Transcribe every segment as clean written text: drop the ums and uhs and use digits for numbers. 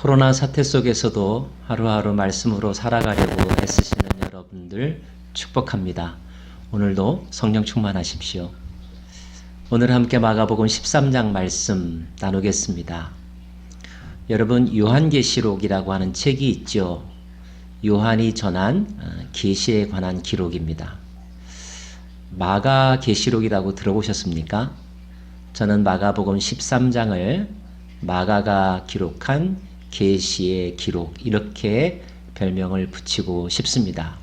코로나 사태 속에서도 하루하루 말씀으로 살아가려고 애쓰시는 여러분들 축복합니다. 오늘도 성령 충만하십시오. 오늘 함께 마가복음 13장 말씀 나누겠습니다. 여러분, 요한계시록이라고 하는 책이 있죠. 요한이 전한 계시에 관한 기록입니다. 마가계시록이라고 들어보셨습니까? 저는 마가복음 13장을 마가가 기록한 계시의 기록, 이렇게 별명을 붙이고 싶습니다.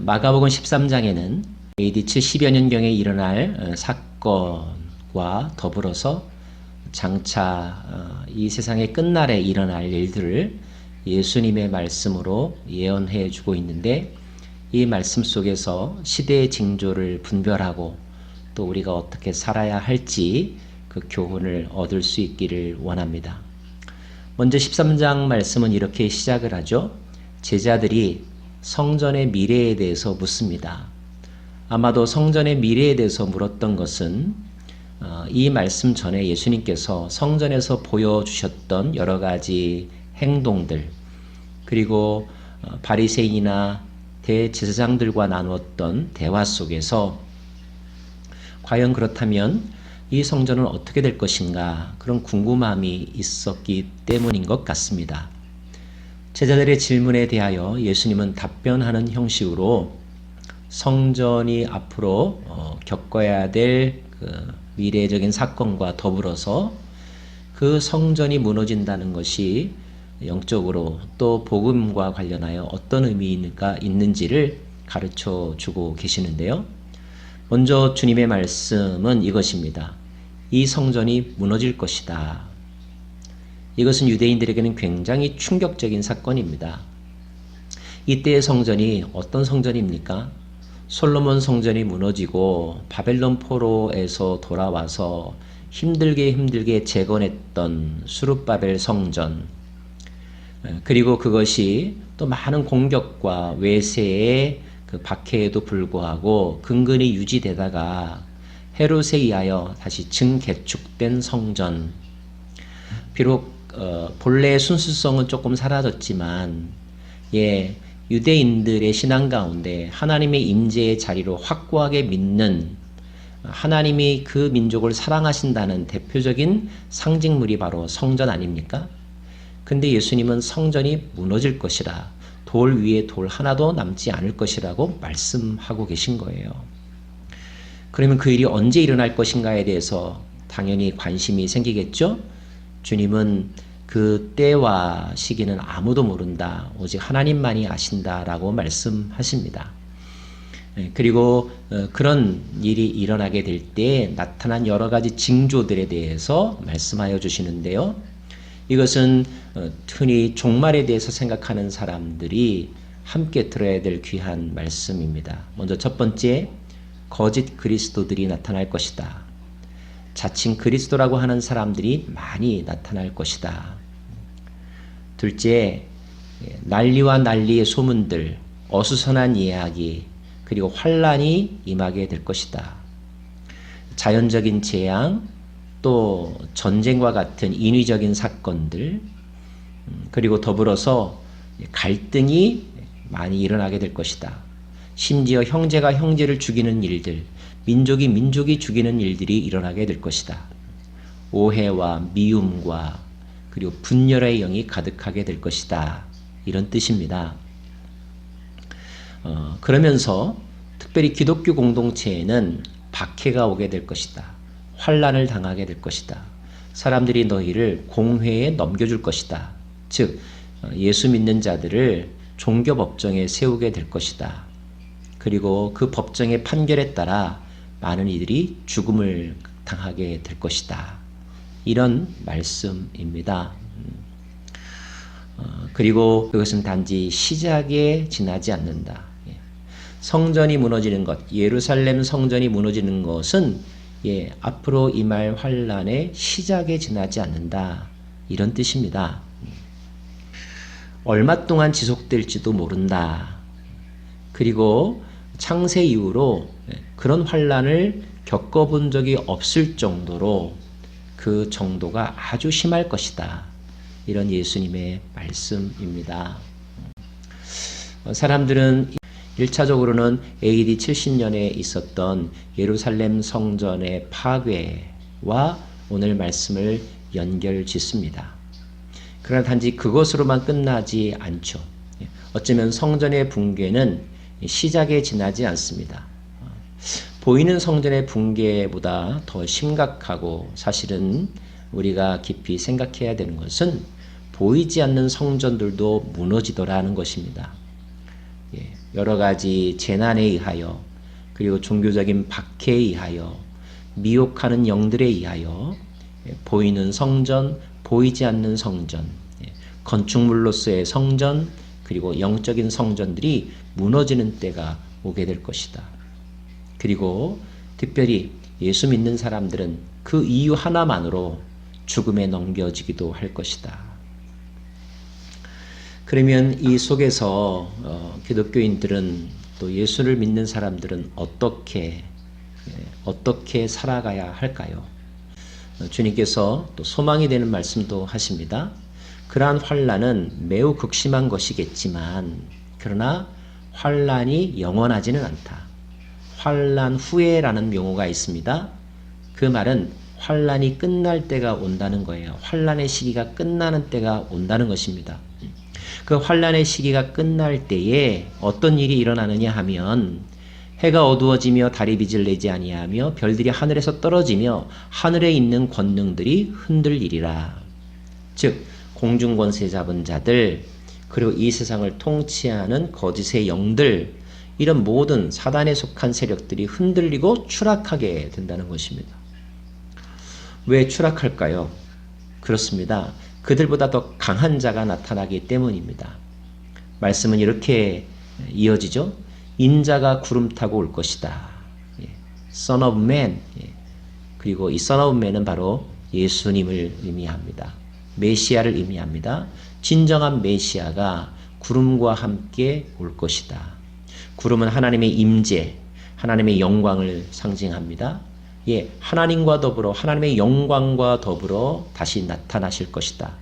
마가복음 13장에는 AD 70여 년경에 일어날 사건과 더불어서 장차 이 세상의 끝날에 일어날 일들을 예수님의 말씀으로 예언해 주고 있는데, 이 말씀 속에서 시대의 징조를 분별하고 또 우리가 어떻게 살아야 할지 그 교훈을 얻을 수 있기를 원합니다. 먼저 13장 말씀은 이렇게 시작을 하죠. 제자들이 성전의 미래에 대해서 묻습니다. 아마도 성전의 미래에 대해서 물었던 것은 이 말씀 전에 예수님께서 성전에서 보여주셨던 여러 가지 행동들, 그리고 바리새인이나 대제사장들과 나누었던 대화 속에서 과연 그렇다면 이 성전은 어떻게 될 것인가, 그런 궁금함이 있었기 때문인 것 같습니다. 제자들의 질문에 대하여 예수님은 답변하는 형식으로 성전이 앞으로 겪어야 될 그 미래적인 사건과 더불어서 그 성전이 무너진다는 것이 영적으로 또 복음과 관련하여 어떤 의미가 있는지를 가르쳐 주고 계시는데요. 먼저 주님의 말씀은 이것입니다. 이 성전이 무너질 것이다. 이것은 유대인들에게는 굉장히 충격적인 사건입니다. 이때의 성전이 어떤 성전입니까? 솔로몬 성전이 무너지고 바벨론 포로에서 돌아와서 힘들게 재건했던 수룹바벨 성전, 그리고 그것이 또 많은 공격과 외세의 그 박해에도 불구하고 근근히 유지되다가 헤롯에 의하여 다시 증개축된 성전. 비록 본래의 순수성은 조금 사라졌지만 유대인들의 신앙 가운데 하나님의 임재의 자리로 확고하게 믿는, 하나님이 그 민족을 사랑하신다는 대표적인 상징물이 바로 성전 아닙니까? 근데 예수님은 성전이 무너질 것이라, 돌 위에 돌 하나도 남지 않을 것이라고 말씀하고 계신 거예요. 그러면 그 일이 언제 일어날 것인가에 대해서 당연히 관심이 생기겠죠? 주님은 그 때와 시기는 아무도 모른다, 오직 하나님만이 아신다라고 말씀하십니다. 그리고 그런 일이 일어나게 될 때 나타난 여러 가지 징조들에 대해서 말씀하여 주시는데요. 이것은 흔히 종말에 대해서 생각하는 사람들이 함께 들어야 될 귀한 말씀입니다. 먼저 첫 번째, 거짓 그리스도들이 나타날 것이다. 자칭 그리스도라고 하는 사람들이 많이 나타날 것이다. 둘째, 난리와 난리의 소문들, 어수선한 이야기, 그리고 환란이 임하게 될 것이다. 자연적인 재앙, 또 전쟁과 같은 인위적인 사건들, 그리고 더불어서 갈등이 많이 일어나게 될 것이다. 심지어 형제가 형제를 죽이는 일들, 민족이 죽이는 일들이 일어나게 될 것이다. 오해와 미움과 그리고 분열의 영이 가득하게 될 것이다. 이런 뜻입니다. 그러면서 특별히 기독교 공동체에는 박해가 오게 될 것이다. 환란을 당하게 될 것이다. 사람들이 너희를 공회에 넘겨줄 것이다. 즉 예수 믿는 자들을 종교 법정에 세우게 될 것이다. 그리고 그 법정의 판결에 따라 많은 이들이 죽음을 당하게 될 것이다. 이런 말씀입니다. 그리고 그것은 단지 시작에 지나지 않는다. 성전이 무너지는 것, 예루살렘 성전이 무너지는 것은 앞으로 임할 환란의 시작에 지나지 않는다. 이런 뜻입니다. 얼마 동안 지속될지도 모른다. 그리고 창세 이후로 그런 환란을 겪어본 적이 없을 정도로 그 정도가 아주 심할 것이다. 이런 예수님의 말씀입니다. 사람들은 1차적으로는 AD 70년에 있었던 예루살렘 성전의 파괴와 오늘 말씀을 연결 짓습니다. 그러나 단지 그것으로만 끝나지 않죠. 어쩌면 성전의 붕괴는 시작에 지나지 않습니다. 보이는 성전의 붕괴보다 더 심각하고 사실은 우리가 깊이 생각해야 되는 것은 보이지 않는 성전들도 무너지더라는 것입니다. 여러 가지 재난에 의하여 그리고 종교적인 박해에 의하여 미혹하는 영들에 의하여 보이는 성전, 보이지 않는 성전, 건축물로서의 성전 그리고 영적인 성전들이 무너지는 때가 오게 될 것이다. 그리고 특별히 예수 믿는 사람들은 그 이유 하나만으로 죽음에 넘겨지기도 할 것이다. 그러면 이 속에서 기독교인들은 또 예수를 믿는 사람들은 어떻게 살아가야 할까요? 주님께서 또 소망이 되는 말씀도 하십니다. 그러한 환난은 매우 극심한 것이겠지만 그러나 환난이 영원하지는 않다. 환난 후에라는 명호가 있습니다. 그 말은 환난이 끝날 때가 온다는 거예요. 환난의 시기가 끝나는 때가 온다는 것입니다. 그 환난의 시기가 끝날 때에 어떤 일이 일어나느냐 하면 해가 어두워지며 달이 빛을 내지 아니하며 별들이 하늘에서 떨어지며 하늘에 있는 권능들이 흔들리리라. 즉 공중 권세 잡은 자들 그리고 이 세상을 통치하는 거짓의 영들 이런 모든 사단에 속한 세력들이 흔들리고 추락하게 된다는 것입니다. 왜 추락할까요? 그렇습니다. 그들보다 더 강한 자가 나타나기 때문입니다. 말씀은 이렇게 이어지죠. 인자가 구름 타고 올 것이다. Son of Man. 그리고 이 Son of Man은 바로 예수님을 의미합니다. 메시아를 의미합니다. 진정한 메시아가 구름과 함께 올 것이다. 구름은 하나님의 임재, 하나님의 영광을 상징합니다. 하나님과 더불어 하나님의 영광과 더불어 다시 나타나실 것이다.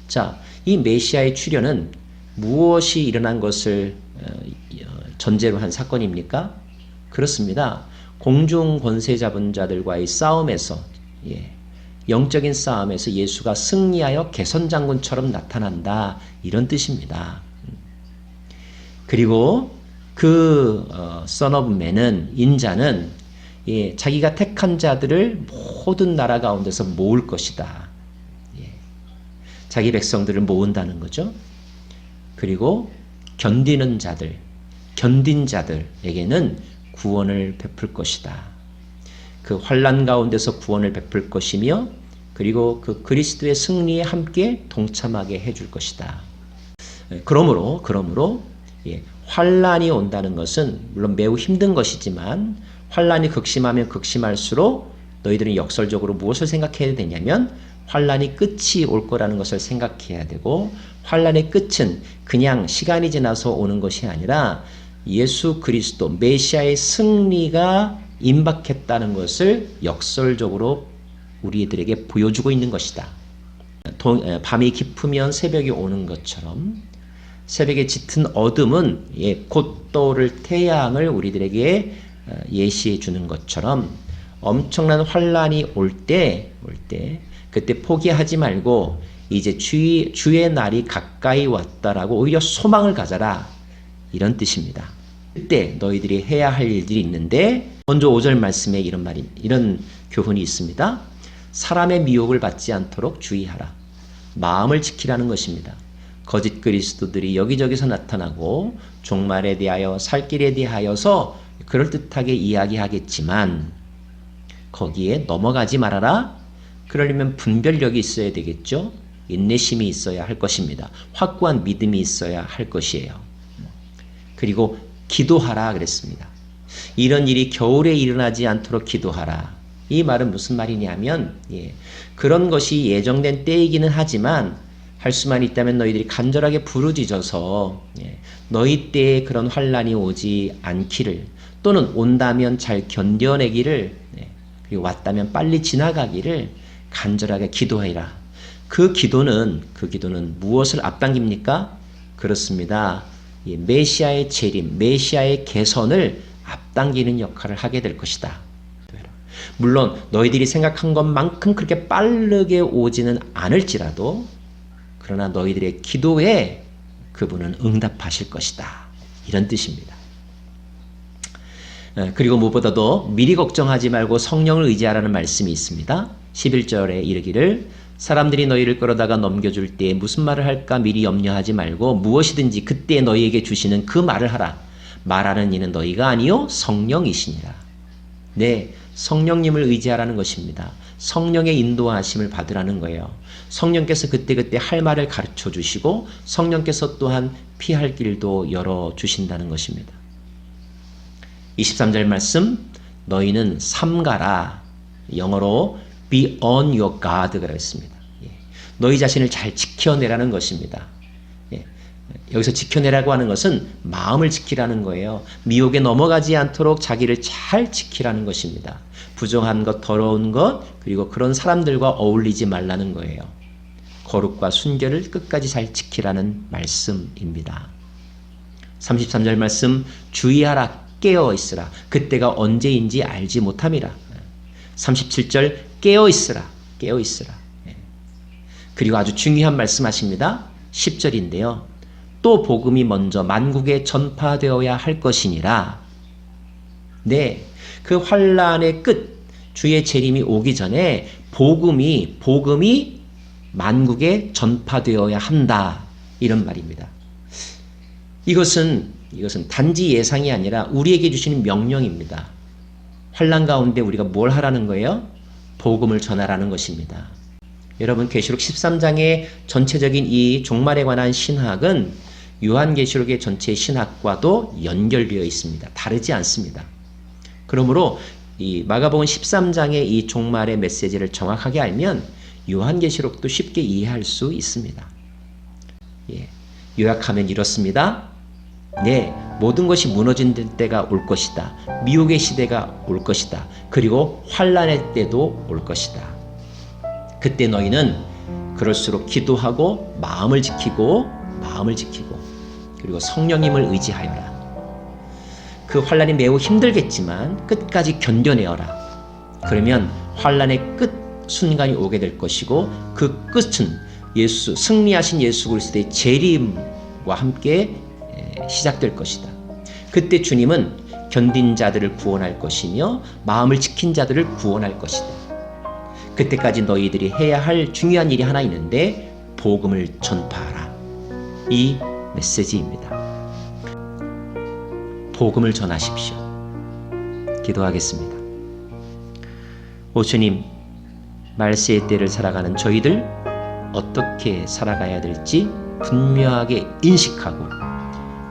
자, 이 메시아의 출현은 무엇이 일어난 것을 전제로 한 사건입니까? 그렇습니다. 공중 권세 잡은 자들과의 싸움에서 영적인 싸움에서 예수가 승리하여 개선장군처럼 나타난다. 이런 뜻입니다. 그리고 그 Son of Man은 인자는 자기가 택한 자들을 모든 나라 가운데서 모을 것이다. 자기 백성들을 모은다는 거죠. 그리고 견딘 자들에게는 구원을 베풀 것이다. 그 환난 가운데서 구원을 베풀 것이며 그리고 그 그리스도의 승리에 함께 동참하게 해줄 것이다. 그러므로 환난이 온다는 것은 물론 매우 힘든 것이지만 환난이 극심하면 극심할수록 너희들은 역설적으로 무엇을 생각해야 되냐면 환난이 끝이 올 거라는 것을 생각해야 되고 환난의 끝은 그냥 시간이 지나서 오는 것이 아니라 예수 그리스도 메시아의 승리가 임박했다는 것을 역설적으로 우리들에게 보여주고 있는 것이다. 밤이 깊으면 새벽이 오는 것처럼 새벽에 짙은 어둠은 곧 떠오를 태양을 우리들에게 예시해 주는 것처럼 엄청난 환난이 올 때 그때 포기하지 말고 이제 주의 날이 가까이 왔다라고 오히려 소망을 가져라. 이런 뜻입니다. 그때 너희들이 해야 할 일들이 있는데 먼저 5절 말씀에 이런 교훈이 있습니다. 사람의 미혹을 받지 않도록 주의하라. 마음을 지키라는 것입니다. 거짓 그리스도들이 여기저기서 나타나고 종말에 대하여 살 길에 대하여서 그럴듯하게 이야기하겠지만 거기에 넘어가지 말아라. 그러려면 분별력이 있어야 되겠죠. 인내심이 있어야 할 것입니다. 확고한 믿음이 있어야 할 것이에요. 그리고 기도하라 그랬습니다. 이런 일이 겨울에 일어나지 않도록 기도하라. 이 말은 무슨 말이냐면 그런 것이 예정된 때이기는 하지만 할 수만 있다면 너희들이 간절하게 부르짖어서 너희 때에 그런 환난이 오지 않기를 또는 온다면 잘 견뎌내기를 그리고 왔다면 빨리 지나가기를 간절하게 기도해라. 그 기도는 무엇을 앞당깁니까? 그렇습니다. 메시아의 재림, 메시아의 개선을 앞당기는 역할을 하게 될 것이다. 물론 너희들이 생각한 것만큼 그렇게 빠르게 오지는 않을지라도 그러나 너희들의 기도에 그분은 응답하실 것이다. 이런 뜻입니다. 그리고 무엇보다도 미리 걱정하지 말고 성령을 의지하라는 말씀이 있습니다. 11절에 이르기를 사람들이 너희를 끌어다가 넘겨줄 때 무슨 말을 할까 미리 염려하지 말고 무엇이든지 그때 너희에게 주시는 그 말을 하라. 말하는 이는 너희가 아니요 성령이시니라. 네, 성령님을 의지하라는 것입니다. 성령의 인도하심을 받으라는 거예요. 성령께서 그때그때 할 말을 가르쳐 주시고 성령께서 또한 피할 길도 열어주신다는 것입니다. 23절 말씀, 너희는 삼가라. 영어로 be on your guard가 있습니다. 너희 자신을 잘 지켜내라는 것입니다. 여기서 지켜내라고 하는 것은 마음을 지키라는 거예요. 미혹에 넘어가지 않도록 자기를 잘 지키라는 것입니다. 부정한 것, 더러운 것, 그리고 그런 사람들과 어울리지 말라는 거예요. 거룩과 순결을 끝까지 잘 지키라는 말씀입니다. 33절 말씀, 주의하라, 깨어 있으라. 그때가 언제인지 알지 못함이라. 37절, 깨어 있으라, 깨어 있으라. 그리고 아주 중요한 말씀하십니다. 10절인데요. 또 복음이 먼저 만국에 전파되어야 할 것이니라. 네, 그 환란의 끝, 주의 재림이 오기 전에 복음이 만국에 전파되어야 한다. 이런 말입니다. 이것은 단지 예상이 아니라 우리에게 주시는 명령입니다. 환란 가운데 우리가 뭘 하라는 거예요? 복음을 전하라는 것입니다. 여러분, 계시록 13장의 전체적인 이 종말에 관한 신학은 요한계시록의 전체 신학과도 연결되어 있습니다. 다르지 않습니다. 그러므로 이 마가복음 13장의 이 종말의 메시지를 정확하게 알면 요한계시록도 쉽게 이해할 수 있습니다. 요약하면 이렇습니다. 네, 모든 것이 무너진 때가 올 것이다. 미혹의 시대가 올 것이다. 그리고 환란의 때도 올 것이다. 그때 너희는 그럴수록 기도하고 마음을 지키고 그리고 성령님을 의지하여라. 그 환란이 매우 힘들겠지만 끝까지 견뎌내어라. 그러면 환란의 끝 순간이 오게 될 것이고 그 끝은 승리하신 예수 그리스도의 재림과 함께 시작될 것이다. 그때 주님은 견딘 자들을 구원할 것이며 마음을 지킨 자들을 구원할 것이다. 그때까지 너희들이 해야 할 중요한 일이 하나 있는데 복음을 전파하라. 이 메시지입니다. 복음을 전하십시오. 기도하겠습니다. 오 주님, 말세의 때를 살아가는 저희들 어떻게 살아가야 될지 분명하게 인식하고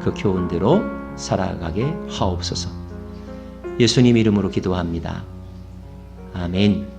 그 교훈대로 살아가게 하옵소서. 예수님 이름으로 기도합니다. 아멘.